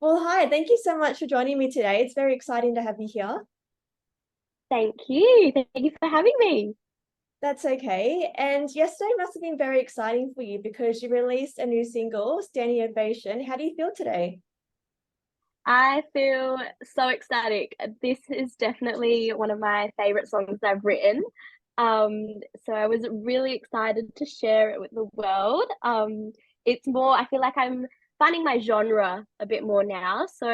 Well, hi, thank you so much for joining me today. It's very exciting to have you here. Thank you. Thank you for having me. That's okay. And yesterday must have been very exciting for you because you released a new single, Standing Ovation. How do you feel today? I feel so ecstatic. This is definitely one of my favorite songs I've written. So I was really excited to share it with the world. It's more, I feel like I'm finding my genre a bit more now. So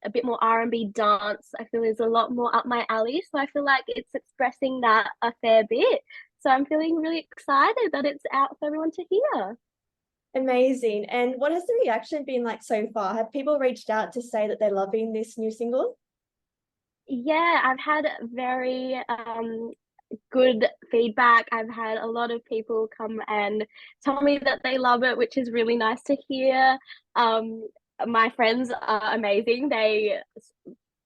a bit more R&B dance, I feel is a lot more up my alley. So I feel like it's expressing that a fair bit. So I'm feeling really excited that it's out for everyone to hear. Amazing. And what has the reaction been like so far? Have people reached out to say that they're loving this new single? Yeah, I've had very good feedback. I've had a lot of people come and tell me that they love it, which is really nice to hear. Um, my friends are amazing. They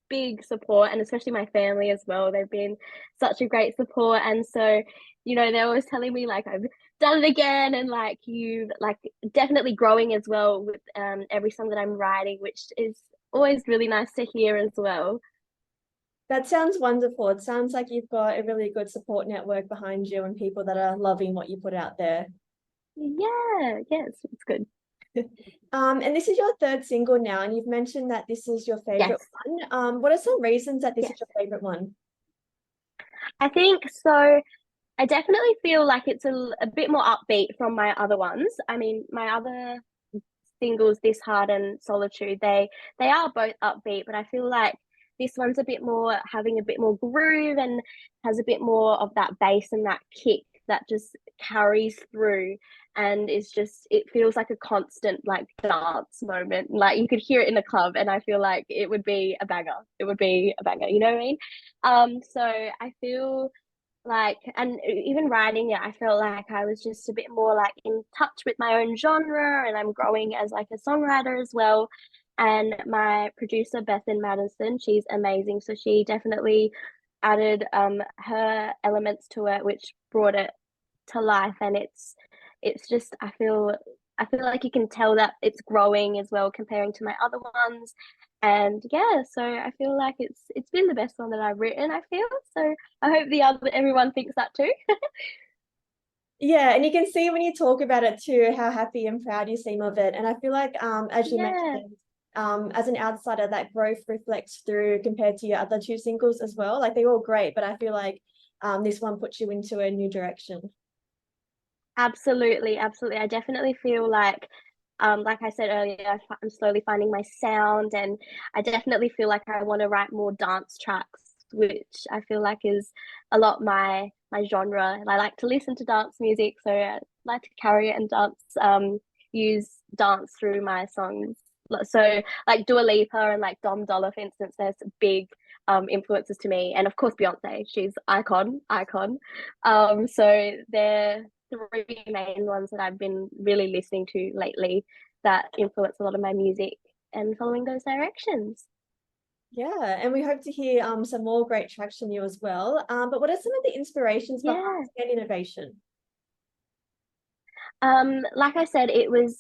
big support, and especially my family as well. They've been such a great support, and so they're always telling me like I've done it again, and like you like definitely growing as well with every song that I'm writing, which is always really nice to hear as well. That sounds wonderful. It sounds like you've got a really good support network behind you and people that are loving what you put out there. Yeah, yes, it's good. And this is your third single now, and you've mentioned that this is your favorite Yes, one. What are some reasons that this is yes. your favorite one? I think so. I definitely feel like it's a bit more upbeat from my other ones. I mean, my other singles, This Hard and Solitude, they are both upbeat, but I feel like this one's a bit more having a bit more groove and has a bit more of that bass and that kick that just carries through and is just it feels like a constant like dance moment. Like you could hear it in the club and I feel like it would be a banger. It would be a banger, you know what I mean? So I feel like and even writing it I felt like I was just a bit more like in touch with my own genre and I'm growing as like a songwriter as well, and my producer Bethan Madison, she's amazing, so she definitely added her elements to it which brought it to life, and it's just I feel like you can tell that it's growing as well comparing to my other ones. And yeah, so I feel like it's been the best one that I've written, I feel. So I hope the other everyone thinks that too. Yeah, and you can see when you talk about it too, how happy and proud you seem of it. And I feel like, as you Yeah, mentioned, as an outsider, that growth reflects through compared to your other two singles as well. Like they're all great, but I feel like this one puts you into a new direction. absolutely, absolutely. I definitely feel like I said earlier, I'm slowly finding my sound, and I definitely feel like I want to write more dance tracks, which I feel like is a lot my genre. And I like to listen to dance music, so I like to carry it and use dance through my songs. So like Dua Lipa and like Dom Dollar, for instance, there's big influences to me, and of course Beyonce, she's icon. So they're three main ones that I've been really listening to lately that influence a lot of my music and following those directions. Yeah, and we hope to hear some more great tracks from you as well. But what are some of the inspirations behind Yeah. Stand Innovation? Like I said,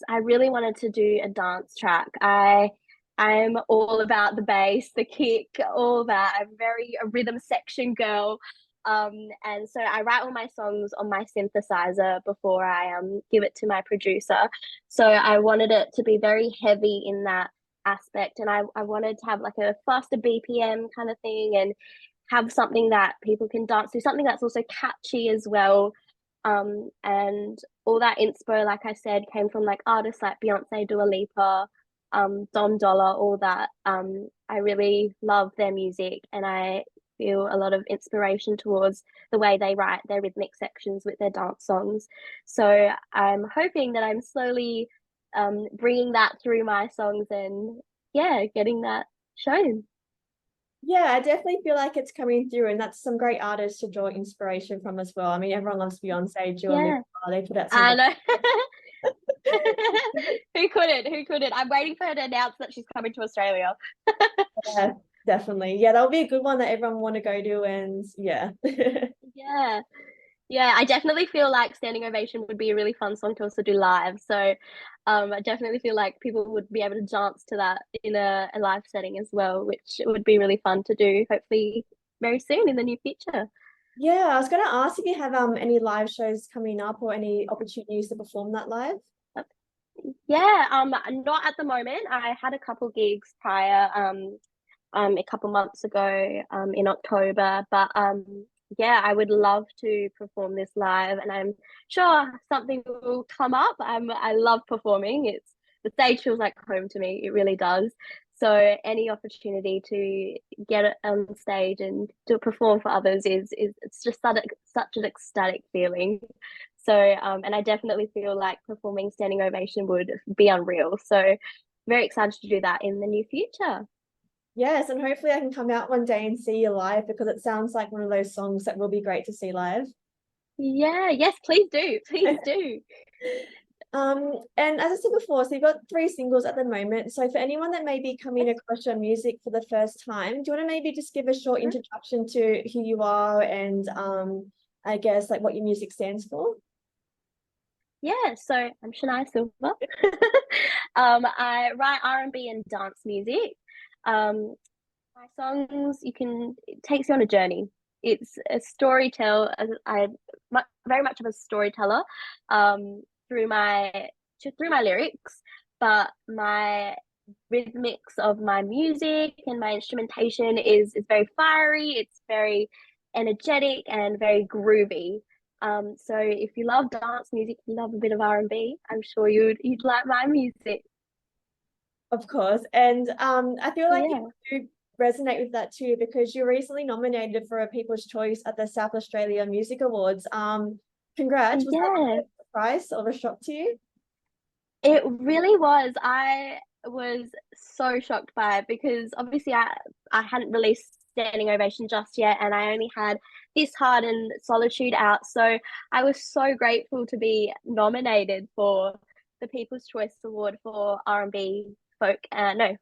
I really wanted to do a dance track. I'm all about the bass, the kick, all that. I'm very a rhythm section girl. And so I write all my songs on my synthesizer before I give it to my producer. So I wanted it to be very heavy in that aspect, and I wanted to have like a faster BPM kind of thing and have something that people can dance to, something that's also catchy as well. And all that inspo, like I said, came from like artists like Beyonce, Dua Lipa, Dom Dollar, all that. I really love their music, and I feel a lot of inspiration towards the way they write their rhythmic sections with their dance songs. So I'm hoping that I'm slowly bringing that through my songs and yeah, getting that shown. Yeah, I definitely feel like it's coming through, and that's some great artists to draw inspiration from as well. I mean, everyone loves Beyonce, Dua Lipa. Yeah, They put out some I great. know. Who couldn't? Who couldn't? I'm waiting for her to announce that she's coming to Australia. Yeah, definitely. Yeah, that'll be a good one that everyone will want to go to, and yeah. Yeah. Yeah, I definitely feel like Standing Ovation would be a really fun song to also do live. So I definitely feel like people would be able to dance to that in a live setting as well, which would be really fun to do, hopefully very soon in the near future. Yeah, I was going to ask if you have any live shows coming up or any opportunities to perform that live. Yeah, not at the moment. I had a couple gigs prior, a couple months ago, in October, but yeah, I would love to perform this live, and I'm sure something will come up. I love performing. The stage feels like home to me. It really does. So any opportunity to get it on stage and to perform for others is it's just such an ecstatic feeling. So and I definitely feel like performing standing ovation would be unreal. So very excited to do that in the near future. Yes, and hopefully I can come out one day and see you live because it sounds like one of those songs that will be great to see live. Yeah, yes, please do. Please do. And as I said before, so you've got three singles at the moment. So for anyone that may be coming across your music for the first time, do you want to maybe just give a short introduction to who you are and I guess like what your music stands for? Yeah, so I'm Shanaya Silver. I write R&B and dance music. Um, my songs, it takes you on a journey. It's a storytell. Very much of a storyteller, through my lyrics, but my rhythmics of my music and my instrumentation is very fiery. It's very energetic and very groovy. So if you love dance music, you love a bit of R&B, I'm sure you'd like my music. Of course. And I feel like Yeah. you do resonate with that too because you're recently nominated for a People's Choice at the South Australia Music Awards. Congrats. Was that Yeah. a surprise or a shock to you? It really was. I was so shocked by it because obviously I hadn't released Standing Ovation just yet, and I only had This Hard and Solitude out. So I was so grateful to be nominated for the People's Choice Award for R&B folk. No,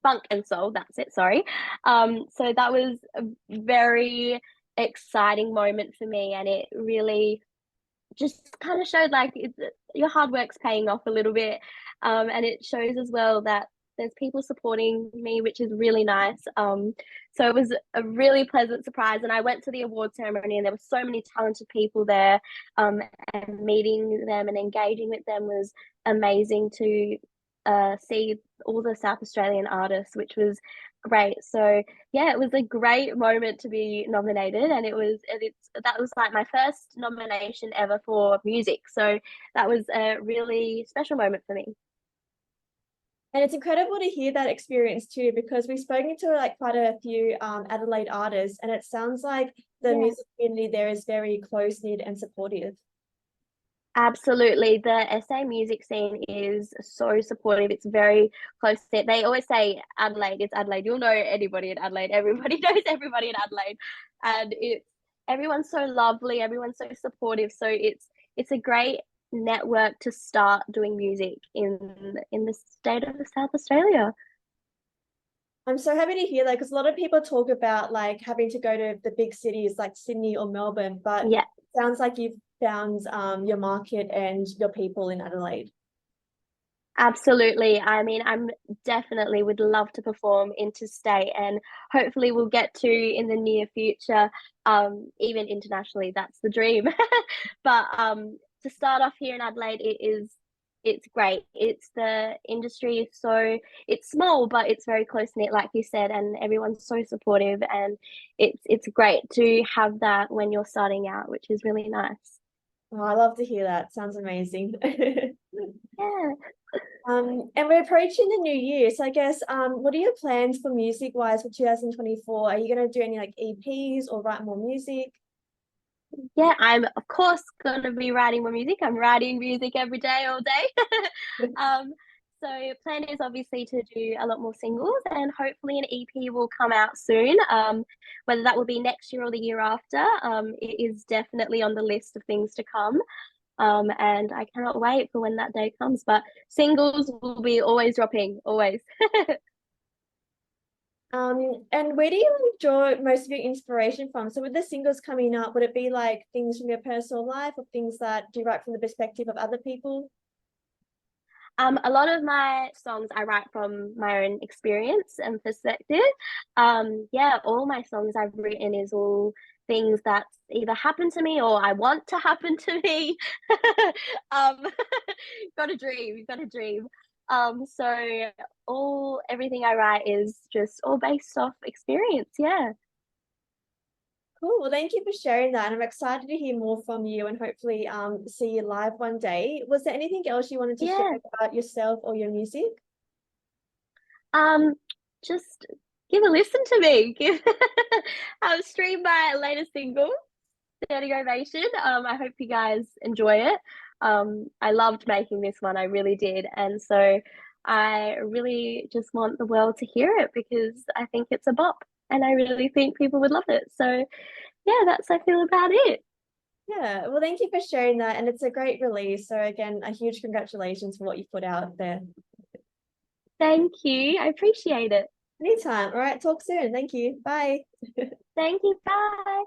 funk and soul. That's it. Sorry. So that was a very exciting moment for me, and it really just kind of showed like your hard work's paying off a little bit. And it shows as well that there's people supporting me, which is really nice. So it was a really pleasant surprise. And I went to the award ceremony and there were so many talented people there. And meeting them and engaging with them was amazing to see all the South Australian artists, which was great. So yeah, it was a great moment to be nominated, and that was like my first nomination ever for music. So that was a really special moment for me. And it's incredible to hear that experience too, because we've spoken to like quite a few Adelaide artists, and it sounds like the Yeah. music community there is very close knit and supportive. Absolutely. The SA music scene is so supportive. It's very close knit. They always say Adelaide is Adelaide. You'll know anybody in Adelaide. Everybody knows everybody in Adelaide. And everyone's so lovely, everyone's so supportive. So it's a great network to start doing music in the state of South Australia. I'm so happy to hear that because a lot of people talk about like having to go to the big cities like Sydney or Melbourne, but Yeah. it sounds like you've found your market and your people in Adelaide. Absolutely. I mean, I'm definitely would love to perform interstate, and hopefully we'll get to in the near future, even internationally. That's the dream. But to start off here in Adelaide, it's great. It's the industry is so it's small, but it's very close knit, like you said, and everyone's so supportive, and it's great to have that when you're starting out, which is really nice. Oh, I love to hear that. Sounds amazing. Yeah. And we're approaching the new year. So I guess what are your plans for music wise for 2024? Are you gonna do any like EPs or write more music? Yeah, I'm of course gonna be writing more music. I'm writing music every day, all day. um, so plan is obviously to do a lot more singles, and hopefully an EP will come out soon. Whether that will be next year or the year after, it is definitely on the list of things to come. And I cannot wait for when that day comes. But singles will be always dropping, always. And where do you like, draw most of your inspiration from? So with the singles coming up, would it be like things from your personal life or things that do you write from the perspective of other people? A lot of my songs I write from my own experience and perspective. Yeah, all my songs I've written is all things that either happen to me or I want to happen to me. um, got a dream, got a dream. So everything I write is just all based off experience. Yeah. Cool. Well, thank you for sharing that. And I'm excited to hear more from you and hopefully see you live one day. Was there anything else you wanted to share Yeah. about yourself or your music? Um, just give a listen to me. Give stream my latest single, Standing Ovation. I hope you guys enjoy it. I loved making this one, I really did. And so I really just want the world to hear it because I think it's a bop and I really think people would love it. So yeah, that's how I feel about it. Yeah, well, thank you for sharing that. And it's a great release. So again, a huge congratulations for what you put out there. Thank you. I appreciate it. Anytime. All right, talk soon. Thank you. Bye. Thank you. Bye.